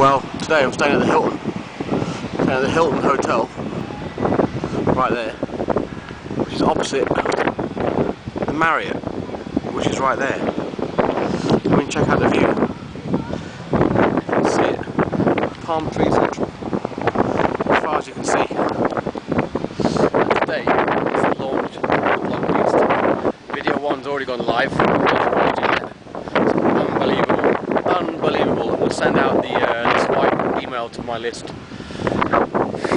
Well, today I'm staying at the Hilton. Staying at the Hilton Hotel, right there, which is opposite the Marriott, which is right there. I mean, check out the view. You can see it. Palm Tree Central, as far as you can see. And today is the launch of the Blog Beast. Video 1's already gone live. It's unbelievable, unbelievable. I'm going to send out the swipe email to my list,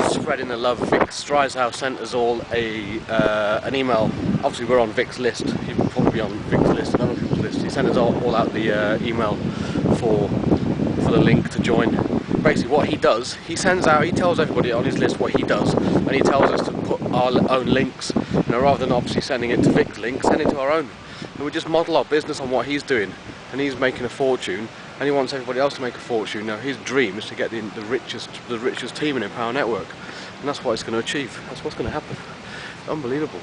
spreading the love. Vic Strizehouse sent us all an email. Obviously we're on Vic's list. He will probably be on Vic's list and other people's list. He sent us all out the email for the link to join. Basically what he does, he tells everybody on his list what he does, and he tells us to put our own links, rather than obviously sending it to Vic's link, send it to our own. And we just model our business on what he's doing, and he's making a fortune, and he wants everybody else to make a fortune. Now his dream is to get the richest team in Empower Network, and that's what he's going to achieve. That's what's going to happen. Unbelievable.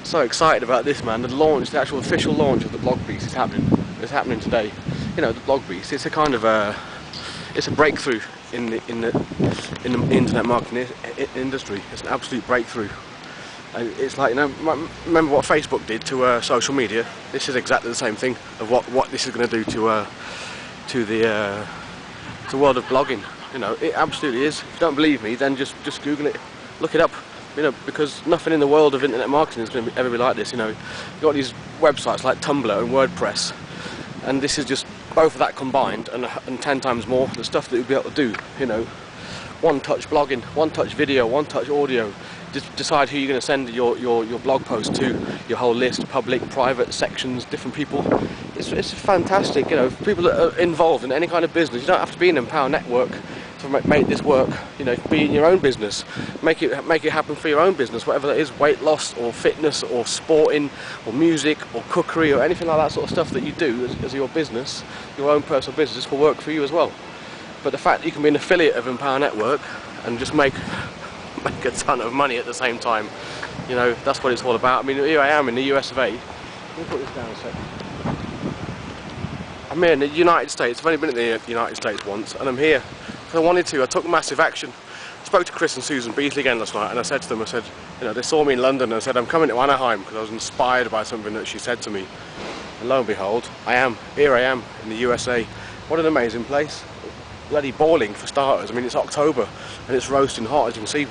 So excited about this, man. The actual official launch of the Blog Beast is happening. It's happening today. The Blog Beast. It's a kind of it's a breakthrough in the internet marketing industry. It's an absolute breakthrough. It's like, remember what Facebook did to social media? This is exactly the same thing of what this is going to do to the world of blogging. It absolutely is. If you don't believe me, then just Google it, look it up. Because nothing in the world of internet marketing is going to ever be like this. You've got these websites like Tumblr and WordPress, and this is just both of that combined and 10 times more. The stuff that you'll be able to do. One-touch blogging, one-touch video, one-touch audio. Just decide who you're going to send your blog post to, your whole list, public, private, sections, different people. It's fantastic. People that are involved in any kind of business. You don't have to be in Empower Network to make this work. Be in your own business, make it happen for your own business, whatever that is, weight loss or fitness or sporting or music or cookery or anything like that sort of stuff that you do as your business, your own personal business. This will work for you as well. But the fact that you can be an affiliate of Empower Network and just make a ton of money at the same time, that's what it's all about. I mean, here I am in the US of A. Let me put this down a second. I'm here in the United States. I've only been in the United States once, and I'm here because I wanted to. I took massive action. I spoke to Chris and Susan Beasley again last night, and I said to them, they saw me in London, and I said, I'm coming to Anaheim because I was inspired by something that she said to me. And lo and behold, here I am in the USA. What an amazing place. Bloody boiling for starters. I mean, it's October and it's roasting hot, as you can see.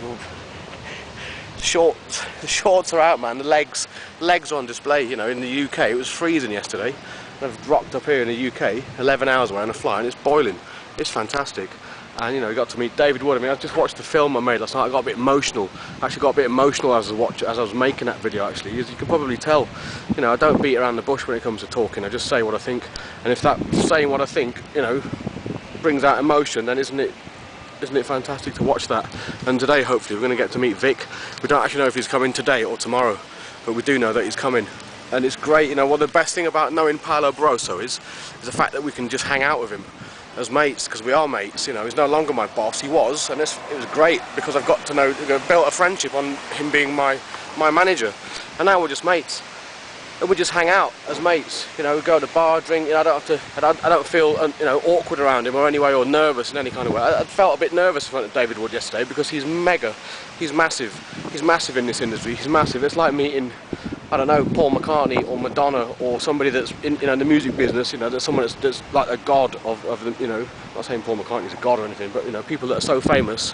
The shorts are out, man. The legs are on display. In the UK it was freezing yesterday. I've rocked up here in the UK, 11 hours away on a flight, and it's boiling. It's fantastic. And we got to meet David Wood. I mean, I just watched the film I made last night. I got a bit emotional. I actually got a bit emotional as I was making that video. Actually, as you can probably tell, I don't beat around the bush when it comes to talking. I just say what I think, and if that saying what I think, brings out emotion, then isn't it fantastic to watch that? And today, hopefully, we're going to get to meet Vic. We don't actually know if he's coming today or tomorrow, but we do know that he's coming. And it's great. Well, the best thing about knowing Paolo Broso is the fact that we can just hang out with him as mates, because we are mates. He's no longer my boss. He was, and it was great because I've got to know, built a friendship on him being my manager, and now we're just mates. And we just hang out as mates. We go to the bar, drink. I don't feel awkward around him or anyway, or nervous in any kind of way. I felt a bit nervous in front of David Wood yesterday because he's mega. He's massive. He's massive in this industry. He's massive. It's like meeting, I don't know, Paul McCartney or Madonna or somebody that's in the music business. That's someone that's like a god of the. Not saying Paul McCartney's a god or anything, but people that are so famous.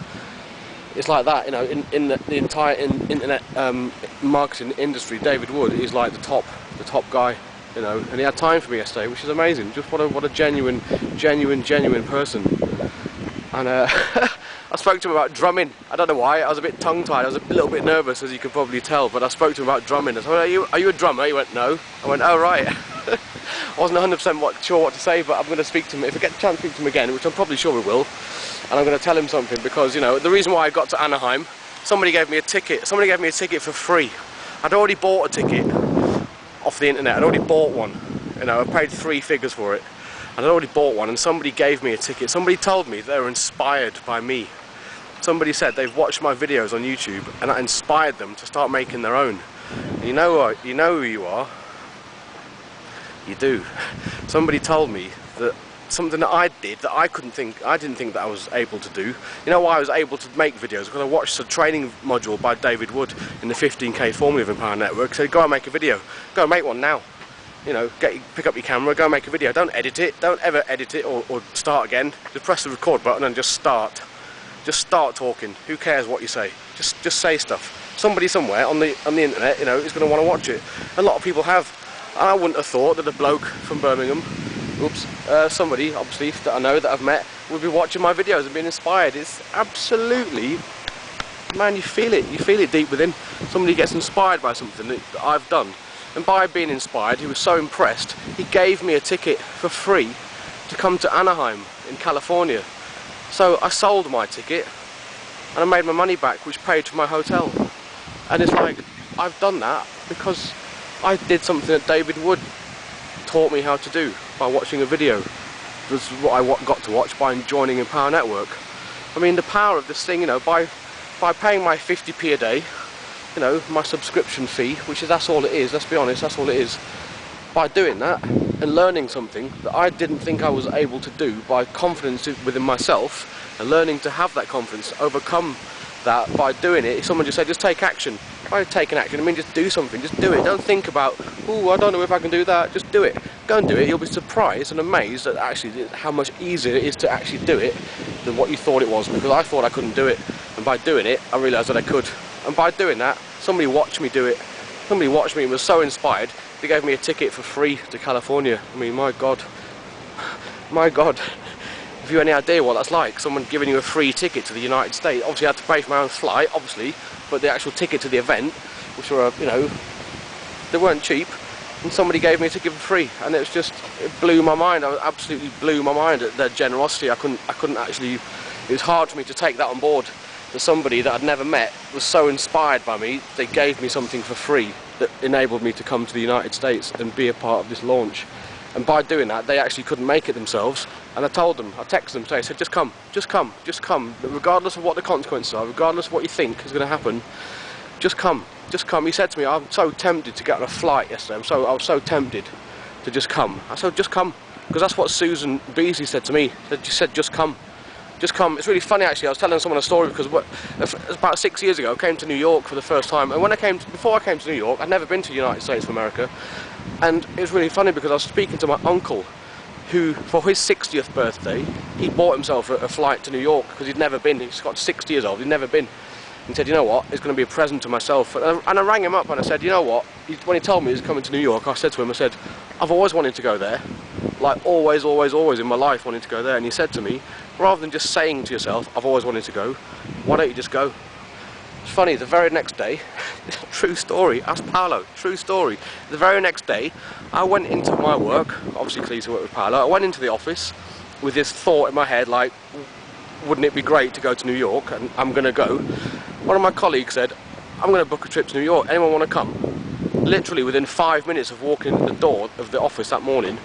It's like that, in the entire internet marketing industry. David Wood is like the top guy, and he had time for me yesterday, which is amazing. Just what a genuine person. And I spoke to him about drumming. I don't know why. I was a bit tongue-tied. I was a little bit nervous, as you can probably tell. But I spoke to him about drumming. I said, "Are you a drummer?" He went, "No." I went, "Oh right." I wasn't 100% sure what to say, but I'm going to speak to him. If I get a chance to speak to him again, which I'm probably sure we will, and I'm going to tell him something, because the reason why I got to Anaheim, somebody gave me a ticket. Somebody gave me a ticket for free. I'd already bought a ticket off the internet. I'd already bought one. I paid 3 figures for it, and I'd already bought one. And somebody gave me a ticket. Somebody told me they were inspired by me. Somebody said they've watched my videos on YouTube, and that inspired them to start making their own. And you know what? You know who you are. You do. Somebody told me that something that I did that I didn't think that I was able to do. You know why I was able to make videos? Because I watched a training module by David Wood in the 15k Formula Empower Network. He said, go and make a video. Go and make one now. You know, pick up your camera, go and make a video. Don't edit it. Don't ever edit it or start again. Just press the record button and just start. Just start talking. Who cares what you say? Just say stuff. Somebody somewhere on the internet, you know, is going to want to watch it. A lot of people have. And I wouldn't have thought that a bloke from Birmingham, somebody obviously that I know, that I've met, would be watching my videos and being inspired. It's absolutely, man, you feel it deep within. Somebody gets inspired by something that I've done, and by being inspired, he was so impressed, he gave me a ticket for free to come to Anaheim in California. So I sold my ticket and I made my money back, which paid for my hotel. And it's like, I've done that because I did something that David Wood taught me how to do by watching a video. This is what I got to watch by joining Empower Network. I mean, the power of this thing, you know, by paying my 50p a day, you know, my subscription fee, that's all it is, let's be honest, that's all it is. By doing that and learning something that I didn't think I was able to do, by confidence within myself and learning to have that confidence, overcome that by doing it. If someone just said, just take action. By taking action, I mean just do something, just do it. Don't think about, oh, I don't know if I can do that, just do it. Go and do it. You'll be surprised and amazed at actually how much easier it is to actually do it than what you thought it was, because I thought I couldn't do it, and by doing it I realised that I could. And by doing that, somebody watched me do it. Somebody watched me and was so inspired, they gave me a ticket for free to California. I mean, my God, if you have any idea what that's like, someone giving you a free ticket to the United States. Obviously I had to pay for my own flight, obviously, but the actual ticket to the event, which were, you know, they weren't cheap, and somebody gave me a ticket for free, and it blew my mind. I absolutely blew my mind at their generosity. I couldn't actually, it was hard for me to take that on board, that somebody that I'd never met was so inspired by me, they gave me something for free that enabled me to come to the United States and be a part of this launch. And by doing that, they actually couldn't make it themselves. And I told them, I texted them, so I said, just come, regardless of what the consequences are, regardless of what you think is going to happen, just come. He said to me, I'm so tempted to get on a flight yesterday, I was so tempted to just come. I said, just come, because that's what Susan Beasley said to me. She said, just come. Just come. It's really funny actually, I was telling someone a story because about 6 years ago I came to New York for the first time, and before I came to New York, I'd never been to the United States of America, and it was really funny because I was speaking to my uncle, who, for his 60th birthday, he bought himself a flight to New York because he'd never been. He's got 60 years old, he'd never been. He said, you know what, it's going to be a present to myself. And I rang him up and I said, you know what, when he told me he was coming to New York, I said to him, I said, I've always wanted to go there. Like always in my life wanted to go there. And he said to me, rather than just saying to yourself, I've always wanted to go, why don't you just go? It's funny, the very next day, true story, ask Paolo, true story. The very next day, I went into my work, obviously clearly to work with Paolo, I went into the office with this thought in my head, like, wouldn't it be great to go to New York, and I'm going to go. One of my colleagues said, I'm going to book a trip to New York, anyone want to come? Literally within 5 minutes of walking in the door of the office that morning,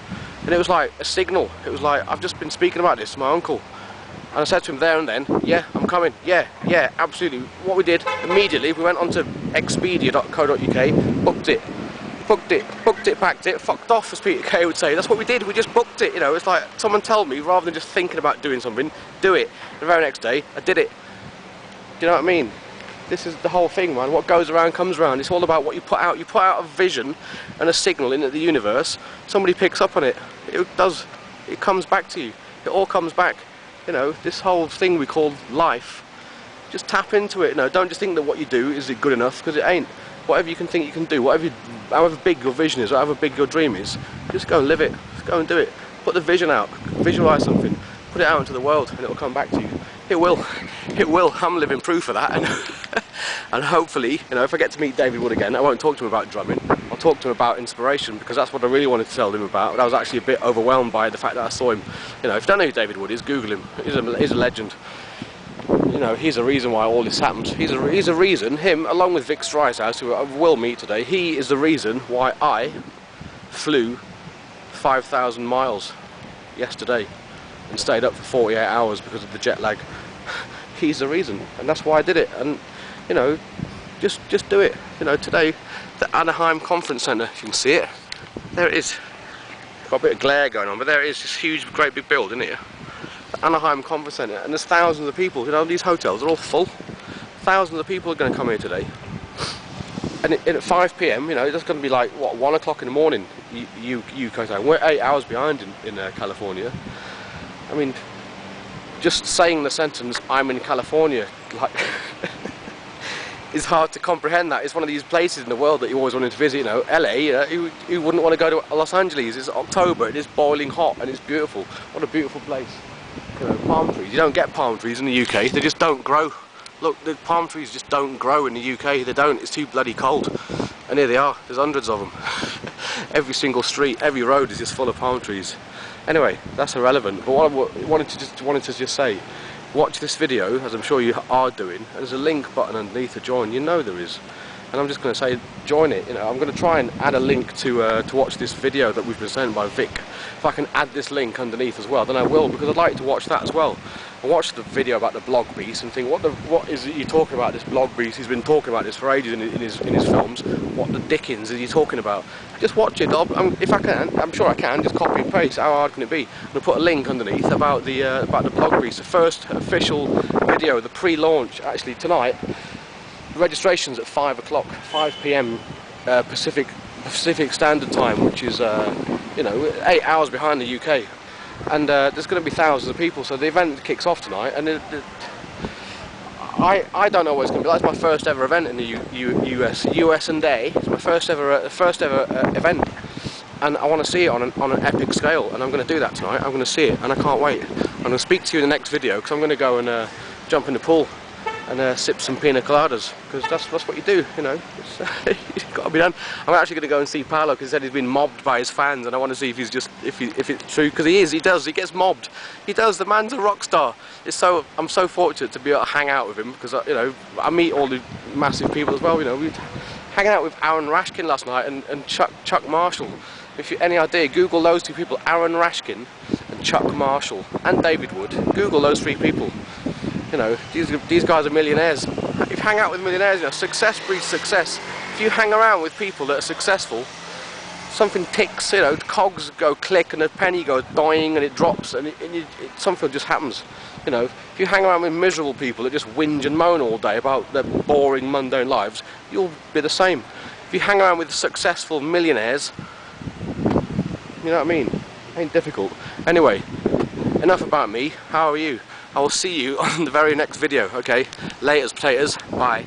and it was like a signal. It was like, I've just been speaking about this to my uncle. And I said to him there and then, yeah, I'm coming, yeah, absolutely. What we did, immediately, we went onto expedia.co.uk, booked it, packed it, fucked off, as Peter Kay would say. That's what we did, we just booked it, you know. It's like someone told me, rather than just thinking about doing something, do it. The very next day, I did it. Do you know what I mean? This is the whole thing, man. What goes around comes around. It's all about what you put out. You put out a vision and a signal into the universe. Somebody picks up on it. It does. It comes back to you. It all comes back. You know, this whole thing we call life. Just tap into it. No, don't just think that what you do is it good enough, because it ain't. Whatever you can think you can do, however big your vision is, however big your dream is, just go and live it. Just go and do it. Put the vision out. Visualize something. Put it out into the world, and it will come back to you. It will. It will. I'm living proof of that. And hopefully, you know, if I get to meet David Wood again, I won't talk to him about drumming. I'll talk to him about inspiration, because that's what I really wanted to tell him about. But I was actually a bit overwhelmed by the fact that I saw him. You know, if you don't know who David Wood is, Google him. He's a legend. You know, he's a reason why all this happened. He's a reason, him, along with Vic Stryhouse, who I will meet today, he is the reason why I flew 5,000 miles yesterday and stayed up for 48 hours because of the jet lag. He's the reason, and that's why I did it. And, you know, just do it. You know, today, the Anaheim Conference Center, you can see it. There it is. got a bit of glare going on, but there it is, this huge, great big building here. The Anaheim Conference Centre, and there's thousands of people. You know, these hotels are all full. Thousands of people are going to come here today. And at 5 PM, you know, it's going to be like, what, 1 o'clock in the morning, UK time. We're 8 hours behind in California. I mean, just saying the sentence, I'm in California, like, it's hard to comprehend that. It's one of these places in the world that you always wanted to visit, you know. LA, you wouldn't want to go to Los Angeles. It's October, it is boiling hot and it's beautiful. What a beautiful place. You know, palm trees. You don't get palm trees in the UK, they just don't grow. Look, the palm trees just don't grow in the UK, they don't, it's too bloody cold. And here they are, there's hundreds of them. Every single street, every road is just full of palm trees. Anyway, that's irrelevant, but what I wanted to just say, watch this video, as I'm sure you are doing, and there's a link button underneath to join, you know there is. And I'm just going to say, join it, you know, I'm going to try and add a link to watch this video that we've been sent by Vic. If I can add this link underneath as well, then I will, because I'd like to watch that as well. I watched the video about the blog beast and think, what is he talking about, this blog beast? He's been talking about this for ages in his films. What the dickens is he talking about? Just watch it. If I can, I'm sure I can, just copy and paste. How hard can it be? I'm going to put a link underneath about the blog beast, the first official video, the pre-launch, actually tonight. The registration's at 5 o'clock, 5 PM Pacific Standard Time, which is, you know, 8 hours behind the UK. And there's going to be thousands of people, so the event kicks off tonight, and I don't know what it's going to be like. It's my first ever event in the US and A. It's my first ever event, and I want to see it on an epic scale, and I'm going to do that tonight. I'm going to see it, and I can't wait. I'm going to speak to you in the next video, because I'm going to go and jump in the pool and sip some pina coladas, because that's what you do, you know. It's got to be done. I'm actually going to go and see Paolo, because he said he's been mobbed by his fans, and I want to see if it's true, because he gets mobbed. He does. The man's a rock star. I'm so fortunate to be able to hang out with him, because you know, I meet all the massive people as well. You know, we hanging out with Aaron Rashkin last night and Chuck Marshall. If you any idea, Google those two people, Aaron Rashkin and Chuck Marshall and David Wood. Google those three people. You know, these guys are millionaires. If you hang out with millionaires, you know, success breeds success. If you hang around with people that are successful, something ticks, you know, cogs go click and a penny goes dying and it drops and something just happens. You know, if you hang around with miserable people that just whinge and moan all day about their boring, mundane lives, you'll be the same. If you hang around with successful millionaires, you know what I mean? It ain't difficult. Anyway, enough about me. How are you? I will see you on the very next video, okay? Laters, potatoes, bye.